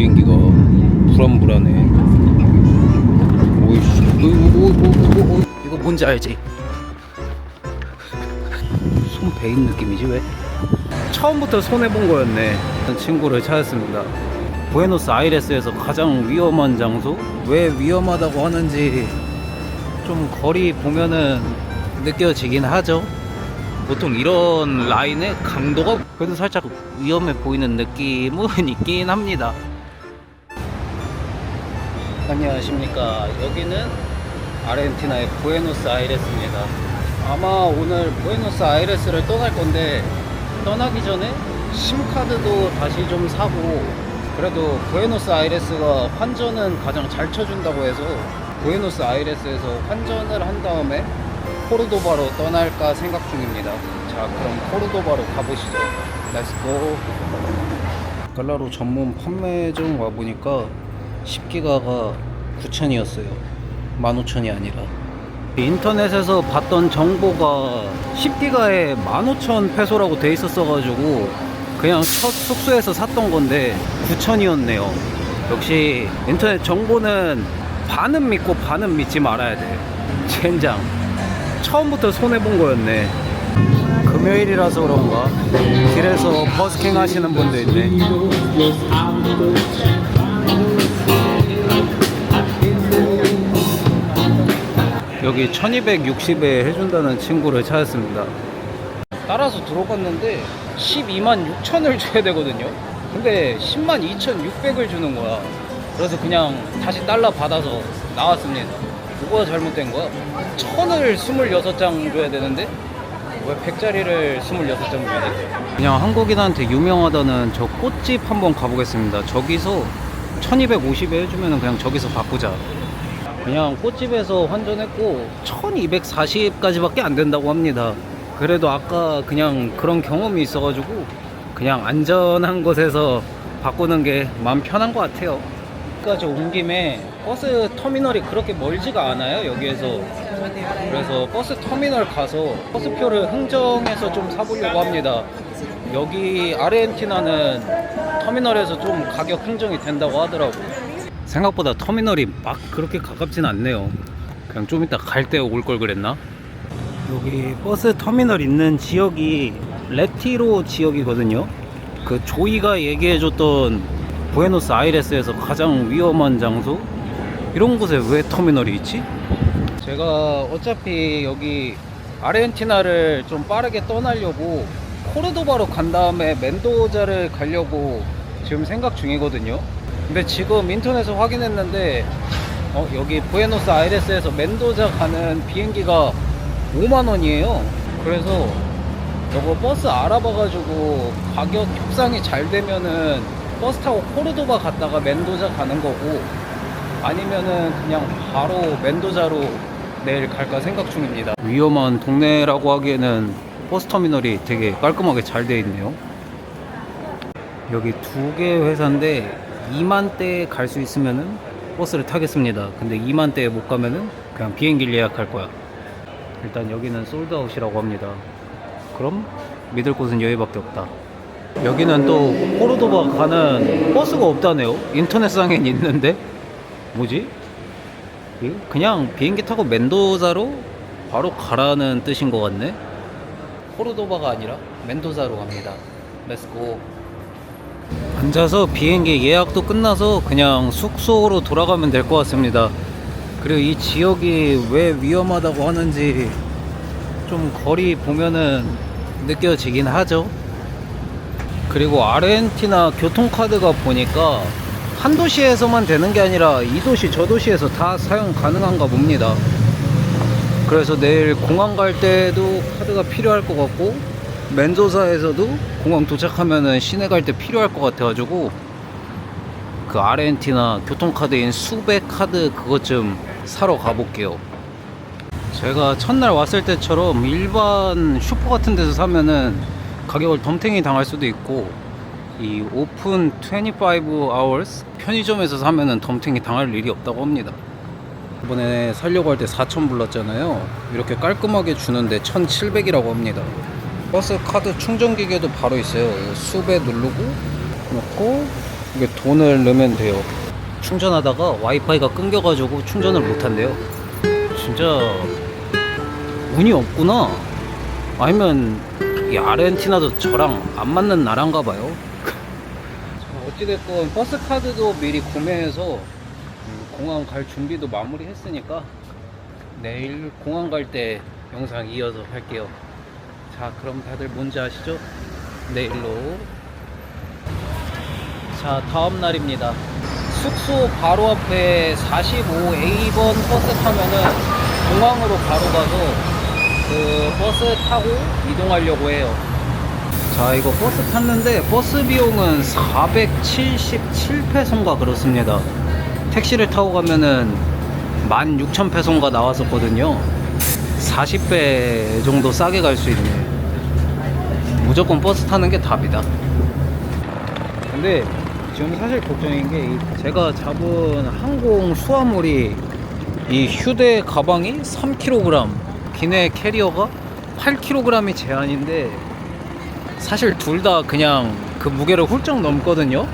비행기가 불안불안해. 오이씨, 이거 뭔지 알지? 손 베인 느낌이지 왜? 처음부터 손해본 거였네. 친구를 찾았습니다. 부에노스아이레스에서 가장 위험한 장소? 왜 위험하다고 하는지 좀 거리 보면은 느껴지긴 하죠. 보통 이런 라인의 강도가 그래도 살짝 위험해 보이는 느낌은 있긴 합니다. 안녕하십니까. 여기는 아르헨티나의 부에노스아이레스입니다. 아마 오늘 부에노스아이레스를 떠날 건데 떠나기 전에 심카드도 다시 좀 사고, 그래도 부에노스아이레스가 환전은 가장 잘 쳐준다고 해서 부에노스아이레스에서 환전을 한 다음에 코르도바로 떠날까 생각 중입니다. 자, 그럼 코르도바로 가보시죠. 렛츠고. 달러로 전문 판매점 와보니까 10기가가 9,000이었어요 15,000이 아니라. 인터넷에서 봤던 정보가 10기가에 15,000페소라고 돼 있었어 가지고 그냥 첫 숙소에서 샀던 건데 9,000이었네요 역시 인터넷 정보는 반은 믿고 반은 믿지 말아야 돼. 젠장. 처음부터 손해본 거였네. 금요일이라서 그런가 길에서 버스킹 하시는 분도 있네. 여기 1260에 해준다는 친구를 찾았습니다. 따라서 들어갔는데 126,000을 줘야 되거든요. 근데 102,600을 주는 거야. 그래서 그냥 다시 달러 받아서 나왔습니다. 뭐가 잘못된 거야? 1,000을 26장 줘야 되는데 왜 100짜리를 26장 줘야 돼? 그냥 한국인한테 유명하다는 저 꽃집 한번 가보겠습니다. 저기서 1250에 해주면 그냥 저기서 바꾸자. 그냥 꽃집에서 환전했고 1240까지밖에 안 된다고 합니다. 그래도 아까 그냥 그런 경험이 있어가지고 그냥 안전한 곳에서 바꾸는 게 마음 편한 것 같아요. 여기까지 온 김에 버스 터미널이 그렇게 멀지가 않아요 여기에서. 그래서 버스 터미널 가서 버스표를 흥정해서 좀 사보려고 합니다. 여기 아르헨티나는 터미널에서 좀 가격 흥정이 된다고 하더라고. 생각보다 터미널이 막 그렇게 가깝진 않네요. 그냥 좀 이따 갈 때 올 걸 그랬나? 여기 버스 터미널 있는 지역이 레티로 지역이거든요. 그 조이가 얘기해줬던 부에노스아이레스에서 가장 위험한 장소? 이런 곳에 왜 터미널이 있지? 제가 어차피 여기 아르헨티나를 좀 빠르게 떠나려고 코르도바로 간 다음에 멘도자를 가려고 지금 생각 중이거든요. 근데 지금 인터넷에서 확인했는데 여기 부에노스아이레스에서 멘도자 가는 비행기가 5만원이에요 그래서 이거 버스 알아봐가지고 가격 협상이 잘 되면은 버스 타고 코르도바 갔다가 멘도자 가는 거고, 아니면은 그냥 바로 멘도자로 내일 갈까 생각 중입니다. 위험한 동네라고 하기에는 버스 터미널이 되게 깔끔하게 잘 되어 있네요. 여기 두 개 회사인데 2만대에 갈 수 있으면은 버스를 타겠습니다. 근데 2만대에 못 가면은 그냥 비행기를 예약할 거야. 일단 여기는 솔드아웃이라고 합니다. 그럼 믿을 곳은 여기밖에 없다. 여기는 또 코르도바 가는 버스가 없다네요. 인터넷상엔 있는데 뭐지? 그냥 비행기 타고 멘도자로 바로 가라는 뜻인 것 같네. 코르도바가 아니라 멘도자로 갑니다. 렛츠고. 앉아서 비행기 예약도 끝나서 그냥 숙소로 돌아가면 될 것 같습니다. 그리고 이 지역이 왜 위험하다고 하는지 좀 거리 보면은 느껴지긴 하죠. 그리고 아르헨티나 교통카드가 보니까 한 도시에서만 되는 게 아니라 이 도시 저 도시에서 다 사용 가능한가 봅니다. 그래서 내일 공항 갈 때도 카드가 필요할 것 같고, 멘도자에서도 공항 도착하면은 시내 갈 때 필요할 것 같아가지고 그 아르헨티나 교통카드인 수베 카드 그것 좀 사러 가볼게요. 제가 첫날 왔을 때처럼 일반 슈퍼 같은 데서 사면은 가격을 덤탱이 당할 수도 있고, 이 오픈 25 hours 편의점에서 사면은 덤탱이 당할 일이 없다고 합니다. 이번에 살려고 할 때 4,000 불렀잖아요. 이렇게 깔끔하게 주는데 1,700이라고 합니다. 버스 카드 충전 기계도 바로 있어요. 수배 누르고 놓고 이게 돈을 넣으면 돼요. 충전하다가 와이파이가 끊겨가지고 충전을 못한대요. 진짜 운이 없구나. 아니면 이 아르헨티나도 저랑 안 맞는 나라인가 봐요. 어찌됐건 버스 카드도 미리 구매해서 공항 갈 준비도 마무리 했으니까 내일 공항 갈 때 영상 이어서 할게요. 자, 그럼 다들 뭔지 아시죠? 내일로. 자, 다음 날입니다. 숙소 바로 앞에 45A번 버스 타면은 공항으로 바로 가서 그 버스 타고 이동하려고 해요. 자, 이거 버스 탔는데 버스 비용은 477페소인가 그렇습니다. 택시를 타고 가면은 16,000페소인가 나왔었거든요. 40배 정도 싸게 갈 수 있네. 무조건 버스 타는 게 답이다. 근데 지금 사실 걱정인 게 제가 잡은 항공 수화물이 이 휴대 가방이 3kg, 기내 캐리어가 8kg이 제한인데 사실 둘 다 그냥 그 무게를 훌쩍 넘거든요.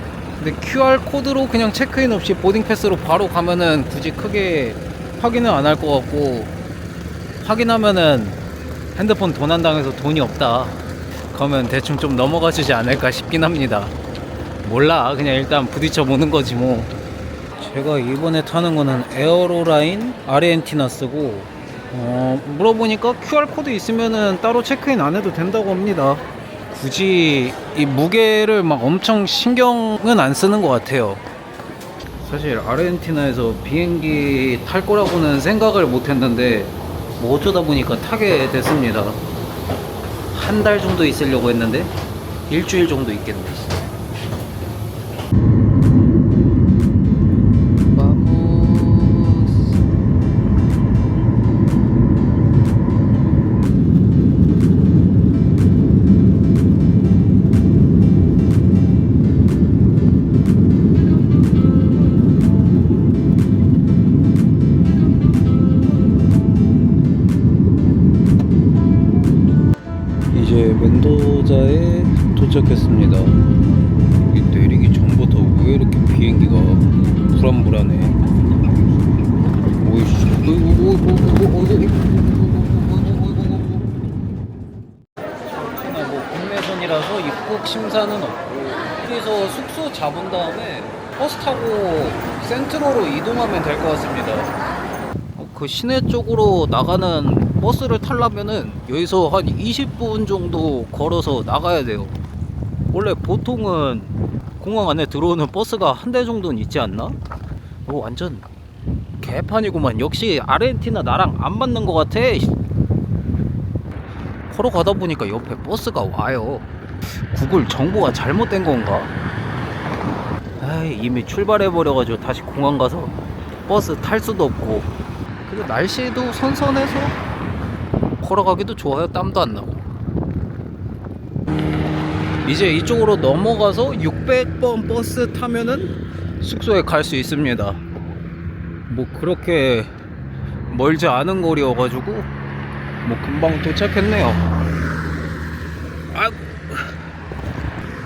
근데 QR코드로 그냥 체크인 없이 보딩 패스로 바로 가면은 굳이 크게 확인은 안 할 것 같고, 확인하면은 핸드폰 도난당해서 돈이 없다 그러면 대충 좀 넘어가 주지 않을까 싶긴 합니다. 몰라, 그냥 일단 부딪혀 보는 거지 뭐. 제가 이번에 타는 거는 에어로라인 아르헨티나 쓰고, 물어보니까 QR코드 있으면은 따로 체크인 안 해도 된다고 합니다. 굳이 이 무게를 막 엄청 신경은 안 쓰는 것 같아요. 사실 아르헨티나에서 비행기 탈 거라고는 생각을 못 했는데 뭐 어쩌다 보니까 타게 됐습니다. 한 달 정도 있으려고 했는데 일주일 정도 있겠네. 이제 멘도자에 도착했습니다. 여기 내리기 전부터 왜 이렇게 비행기가 불안불안해? 오이씨, 뭐 국내선이라서 입국 심사는 없고, 여기서 숙소 잡은 다음에 버스 타고 센트로로 이동하면 될 것 같습니다. 그 시내 쪽으로 나가는 버스를 타려면은 여기서 한 20분 정도 걸어서 나가야 돼요. 원래 보통은 공항 안에 들어오는 버스가 한 대 정도는 있지 않나? 완전 개판이구만. 역시 아르헨티나 나랑 안 맞는 것 같아. 걸어가다 보니까 옆에 버스가 와요. 구글 정보가 잘못된 건가? 이미 출발해버려가지고 다시 공항 가서 버스 탈 수도 없고, 그리고 날씨도 선선해서 걸어가기도 좋아요. 땀도 안 나고. 이제 이쪽으로 넘어가서 600번 버스 타면은 숙소에 갈 수 있습니다. 뭐 그렇게 멀지 않은 거리여가지고 뭐 금방 도착했네요.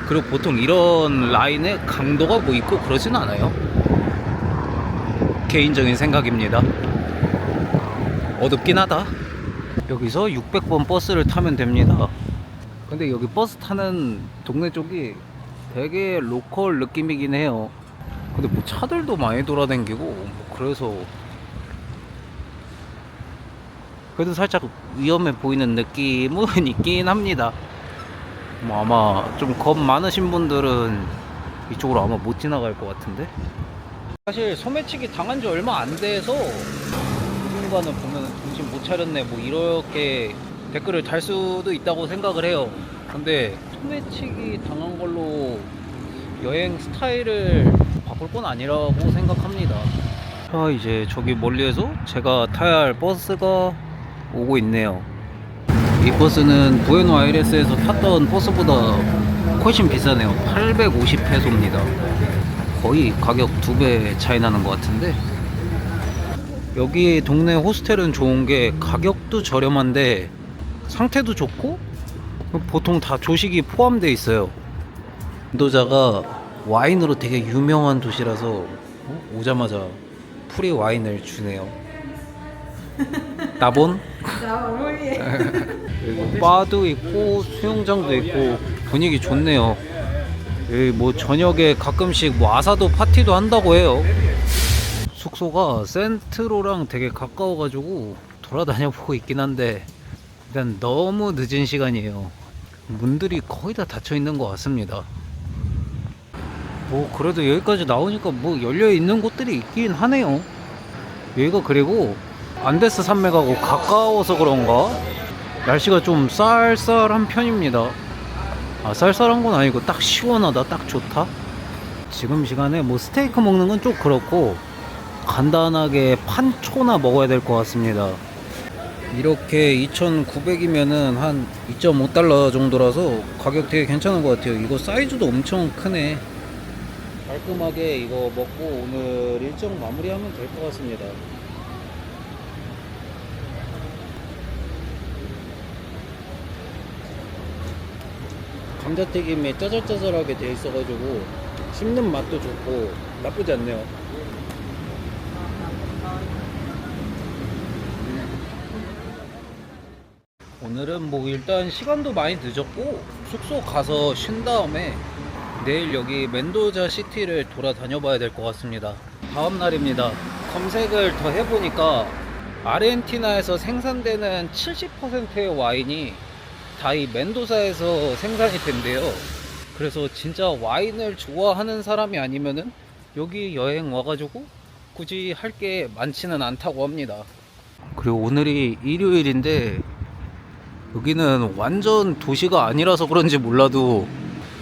그리고 보통 이런 라인에 강도가 뭐 있고 그러진 않아요. 개인적인 생각입니다. 어둡긴 하다. 여기서 600번 버스를 타면 됩니다. 근데 여기 버스 타는 동네 쪽이 되게 로컬 느낌이긴 해요. 근데 뭐 차들도 많이 돌아다니고 뭐 그래서 그래도 살짝 위험해 보이는 느낌은 있긴 합니다. 뭐 아마 좀 겁 많으신 분들은 이쪽으로 아마 못 지나갈 것 같은데, 사실 소매치기 당한 지 얼마 안 돼서 누군가는 보면 정신 못 차렸네 뭐 이렇게 댓글을 달 수도 있다고 생각을 해요. 근데 소매치기 당한 걸로 여행 스타일을 바꿀 건 아니라고 생각합니다. 자, 이제 저기 멀리에서 제가 타야 할 버스가 오고 있네요. 이 버스는 부에노아이레스에서 탔던 버스보다 훨씬 비싸네요. 850페소입니다. 거의 가격 2배 차이 나는 것 같은데, 여기 동네 호스텔은 좋은 게 가격도 저렴한데 상태도 좋고 보통 다 조식이 포함되어 있어요. 인도자가 와인으로 되게 유명한 도시라서 오자마자 프리 와인을 주네요. 나본? 그리고 바도 있고 수영장도 있고 분위기 좋네요. 여기 뭐 저녁에 가끔씩 뭐 아사도 파티도 한다고 해요. 숙소가 센트로랑 되게 가까워가지고 돌아다녀 보고 있긴 한데 일단 너무 늦은 시간이에요. 문들이 거의 다 닫혀 있는 것 같습니다. 뭐 그래도 여기까지 나오니까 뭐 열려 있는 곳들이 있긴 하네요. 여기가 그리고 안데스 산맥하고 가까워서 그런가 날씨가 좀 쌀쌀한 편입니다. 아, 쌀쌀한 건 아니고 딱 시원하다, 딱 좋다. 지금 시간에 뭐 스테이크 먹는 건 좀 그렇고 간단하게 판초나 먹어야 될 것 같습니다. 이렇게 2,900이면은 한 2.5달러 정도라서 가격 되게 괜찮은 것 같아요. 이거 사이즈도 엄청 크네. 깔끔하게 이거 먹고 오늘 일정 마무리하면 될 것 같습니다. 감자튀김이 짜잘짜잘하게 돼 있어가지고 씹는 맛도 좋고 나쁘지 않네요. 오늘은 뭐 일단 시간도 많이 늦었고 숙소 가서 쉰 다음에 내일 여기 멘도자 시티를 돌아다녀 봐야 될 것 같습니다. 다음 날입니다. 검색을 더 해보니까 아르헨티나에서 생산되는 70%의 와인이 다 이 멘도사에서 생산이 된대요. 그래서 진짜 와인을 좋아하는 사람이 아니면은 여기 여행 와가지고 굳이 할 게 많지는 않다고 합니다. 그리고 오늘이 일요일인데 여기는 완전 도시가 아니라서 그런지 몰라도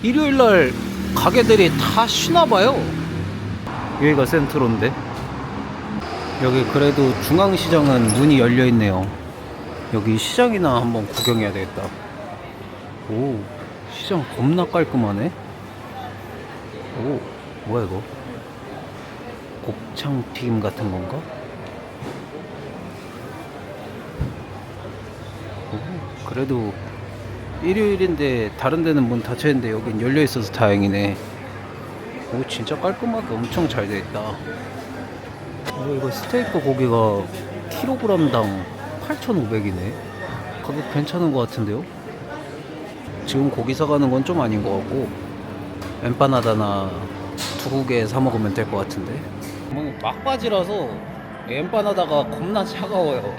일요일날 가게들이 다 쉬나봐요. 여기가 센트로인데 여기 그래도 중앙시장은 문이 열려있네요. 여기 시장이나 한번 구경해야 되겠다. 오, 시장 겁나 깔끔하네. 오, 뭐야 이거? 곱창튀김 같은 건가? 오, 그래도 일요일인데 다른 데는 문 닫혀있는데 여긴 열려있어서 다행이네. 오, 진짜 깔끔하게 엄청 잘 돼있다. 이거 스테이크 고기가 킬로그램당 8,500이네 가격 괜찮은 것 같은데요? 지금 고기 사가는 건 좀 아닌 것 같고 엠파나다나 2개 사 먹으면 될 것 같은데 뭐 막바지라서 엠파나다가 겁나 차가워요.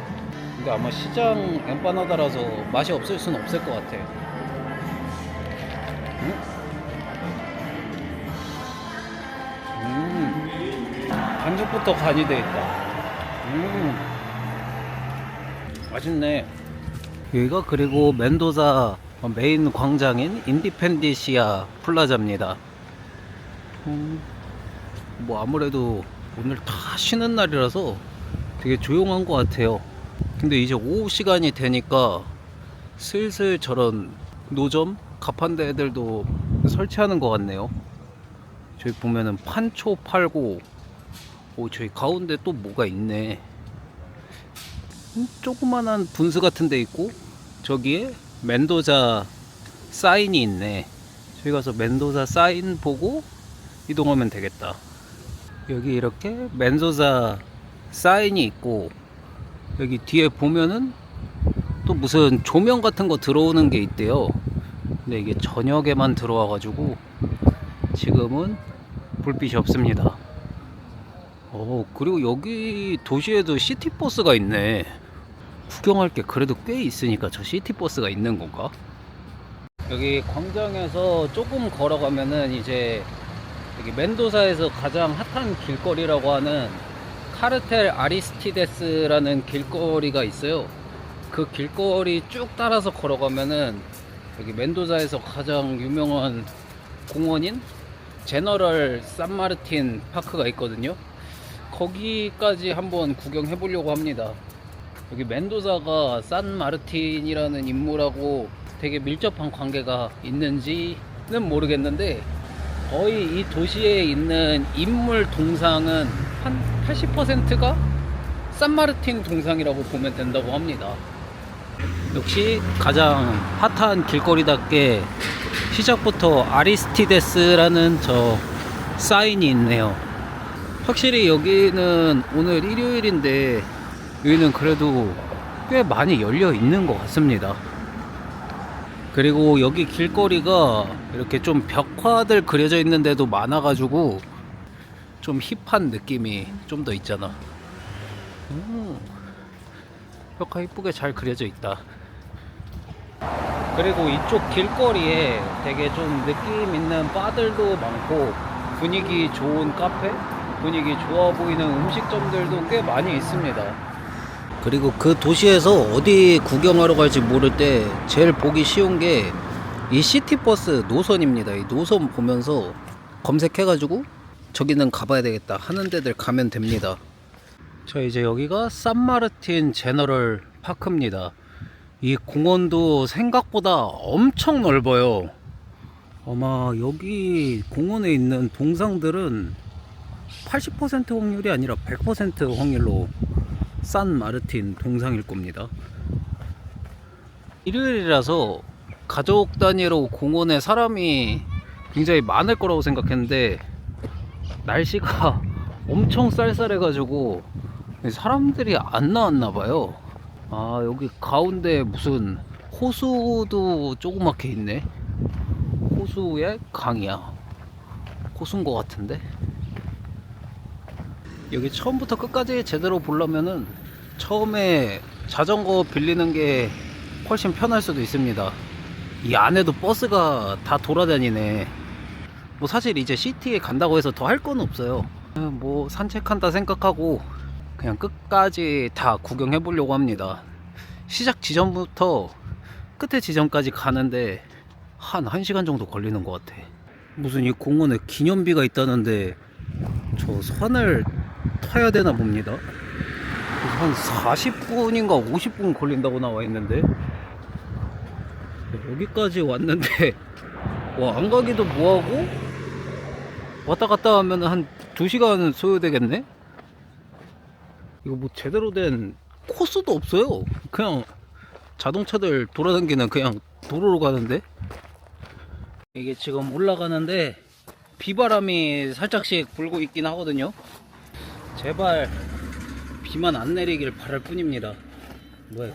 근데 아마 시장 엠파나다라서 맛이 없을 순 없을 것 같아. 반죽부터 간이 돼 있다. 맛있네. 여기가 그리고 멘도사 메인 광장인 인디펜디시아 플라자입니다. 뭐 아무래도 오늘 다 쉬는 날이라서 되게 조용한 것 같아요. 근데 이제 오후 시간이 되니까 슬슬 저런 노점 가판대 애들도 설치하는 것 같네요. 저기 보면은 판초 팔고 저기 가운데 또 뭐가 있네. 조그만한 분수 같은 데 있고 저기에 멘도자 사인이 있네. 저기 가서 멘도자 사인 보고 이동하면 되겠다. 여기 이렇게 멘도자 사인이 있고 여기 뒤에 보면은 또 무슨 조명 같은 거 들어오는 게 있대요. 근데 이게 저녁에만 들어와 가지고 지금은 불빛이 없습니다. 그리고 여기 도시에도 시티버스가 있네. 구경할 게 그래도 꽤 있으니까 저 시티버스가 있는 건가? 여기 광장에서 조금 걸어가면은 이제 여기 멘도사에서 가장 핫한 길거리라고 하는 카르텔 아리스티데스라는 길거리가 있어요. 그 길거리 쭉 따라서 걸어가면은 여기 멘도사에서 가장 유명한 공원인 제너럴 산마르틴 파크가 있거든요. 거기까지 한번 구경해 보려고 합니다. 여기 멘도사가 산마르틴이라는 인물하고 되게 밀접한 관계가 있는지는 모르겠는데 거의 이 도시에 있는 인물 동상은 한 80%가 산마르틴 동상이라고 보면 된다고 합니다. 역시 가장 핫한 길거리답게 시작부터 아리스티데스라는 저 사인이 있네요. 확실히 여기는 오늘 일요일인데 여기는 그래도 꽤 많이 열려 있는 것 같습니다. 그리고 여기 길거리가 이렇게 좀 벽화들 그려져 있는 데도 많아가지고 좀 힙한 느낌이 좀 더 있잖아. 벽화 이쁘게 잘 그려져 있다. 그리고 이쪽 길거리에 되게 좀 느낌 있는 바들도 많고 분위기 좋은 카페, 분위기 좋아 보이는 음식점들도 꽤 많이 있습니다. 그리고 그 도시에서 어디 구경하러 갈지 모를 때 제일 보기 쉬운 게 이 시티버스 노선입니다. 이 노선 보면서 검색해가지고 저기는 가봐야 되겠다 하는 데들 가면 됩니다. 자, 이제 여기가 산마르틴 제너럴 파크입니다. 이 공원도 생각보다 엄청 넓어요. 아마 여기 공원에 있는 동상들은 80% 확률이 아니라 100% 확률로 산마르틴 동상일 겁니다. 일요일이라서 가족 단위로 공원에 사람이 굉장히 많을 거라고 생각했는데 날씨가 엄청 쌀쌀해가지고 사람들이 안 나왔나봐요. 아, 여기 가운데 무슨 호수도 조그맣게 있네. 호수의 강이야. 호수인 것 같은데. 여기 처음부터 끝까지 제대로 보려면은 처음에 자전거 빌리는 게 훨씬 편할 수도 있습니다. 이 안에도 버스가 다 돌아다니네. 뭐 사실 이제 시티에 간다고 해서 더 할 건 없어요. 뭐 산책한다 생각하고 그냥 끝까지 다 구경해 보려고 합니다. 시작 지점부터 끝에 지점까지 가는데 한 1시간 정도 걸리는 것 같아. 무슨 이 공원에 기념비가 있다는데 저 산을 타야 되나 봅니다. 한 40분인가 50분 걸린다고 나와 있는데 여기까지 왔는데 와, 안 가기도 뭐하고 왔다 갔다 하면 한 2시간 소요되겠네? 이거 뭐 제대로 된 코스도 없어요. 그냥 자동차들 돌아다니는 그냥 도로로 가는데. 이게 지금 올라가는데 비바람이 살짝씩 불고 있긴 하거든요. 제발 비만 안 내리길 바랄 뿐입니다. 뭐야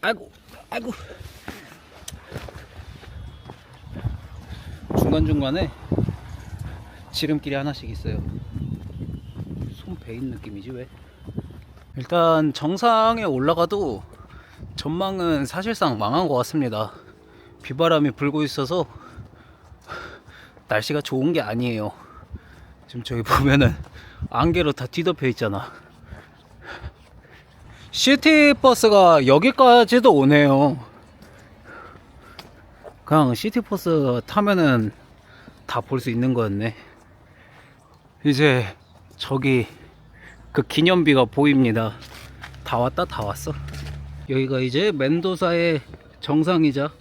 이거. 아이고 중간중간에 지름길이 하나씩 있어요. 손 베인 느낌이지 왜. 일단 정상에 올라가도 전망은 사실상 망한 것 같습니다. 비바람이 불고 있어서 날씨가 좋은 게 아니에요. 지금 저기 보면은 안개로 다 뒤덮여 있잖아. 시티버스가 여기까지도 오네요. 그냥 시티버스 타면은 다 볼 수 있는 거였네. 이제 저기 그 기념비가 보입니다. 다 왔다 다 왔어. 여기가 이제 멘도사의 정상이자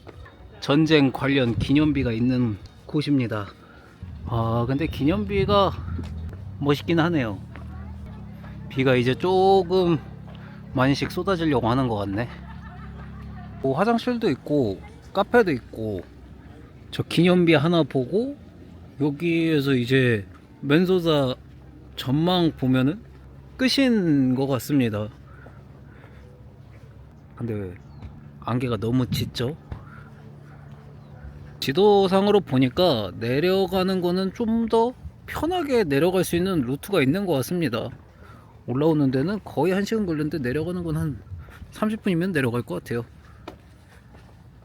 전쟁 관련 기념비가 있는 곳입니다. 아, 근데 기념비가 멋있긴 하네요. 비가 이제 조금 많이씩 쏟아지려고 하는 것 같네. 뭐 화장실도 있고 카페도 있고. 저 기념비 하나 보고 여기에서 이제 멘도사 전망 보면은 끝인 것 같습니다. 근데 안개가 너무 짙죠? 지도상으로 보니까 내려가는 거는 좀 더 편하게 내려갈 수 있는 루트가 있는 것 같습니다. 올라오는 데는 거의 1시간 걸렸는데 내려가는 건 한 30분이면 내려갈 것 같아요.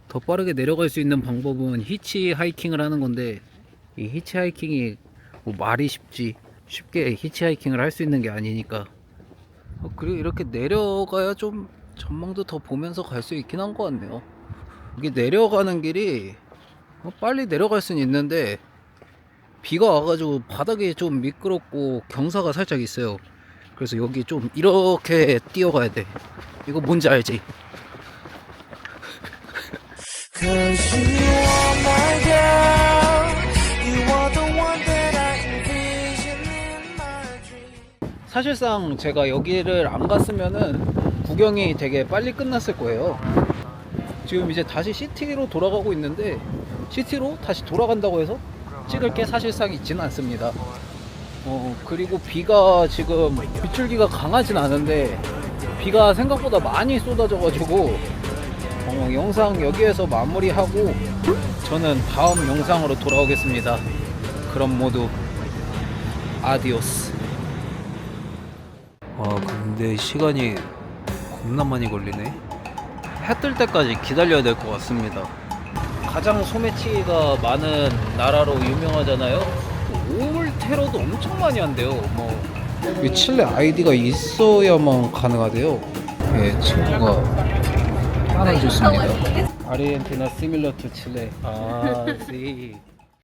더 빠르게 내려갈 수 있는 방법은 히치하이킹을 하는 건데 이 히치하이킹이 뭐 말이 쉽게 히치하이킹을 할 수 있는 게 아니니까. 그리고 이렇게 내려가야 좀 전망도 더 보면서 갈 수 있긴 한 것 같네요. 이게 내려가는 길이 빨리 내려갈 수는 있는데 비가 와가지고 바닥이 좀 미끄럽고 경사가 살짝 있어요. 그래서 여기 좀 이렇게 뛰어가야 돼. 이거 뭔지 알지? Cause you are my girl. You are the one that I envision in my dream. 사실상 제가 여기를 안 갔으면은 구경이 되게 빨리 끝났을 거예요. 지금 이제 다시 시티로 돌아가고 있는데 시티로 다시 돌아간다고 해서 찍을 게 사실상 있지는 않습니다. 그리고 비가 지금 빗줄기가 강하진 않은데 비가 생각보다 많이 쏟아져가지고 영상 여기에서 마무리하고 저는 다음 영상으로 돌아오겠습니다. 그럼 모두 아디오스. 근데 시간이 겁나 많이 걸리네. 해 뜰 때까지 기다려야 될 것 같습니다. 가장 소매치기가 많은 나라로 유명하잖아요. 오물 테러도 엄청 많이 한대요. 이 칠레 아이디가 있어야만 가능하대요. 예, 친구가 하나 줬습니다. 아르헨티나 시밀러 투 칠레. 아, 씨.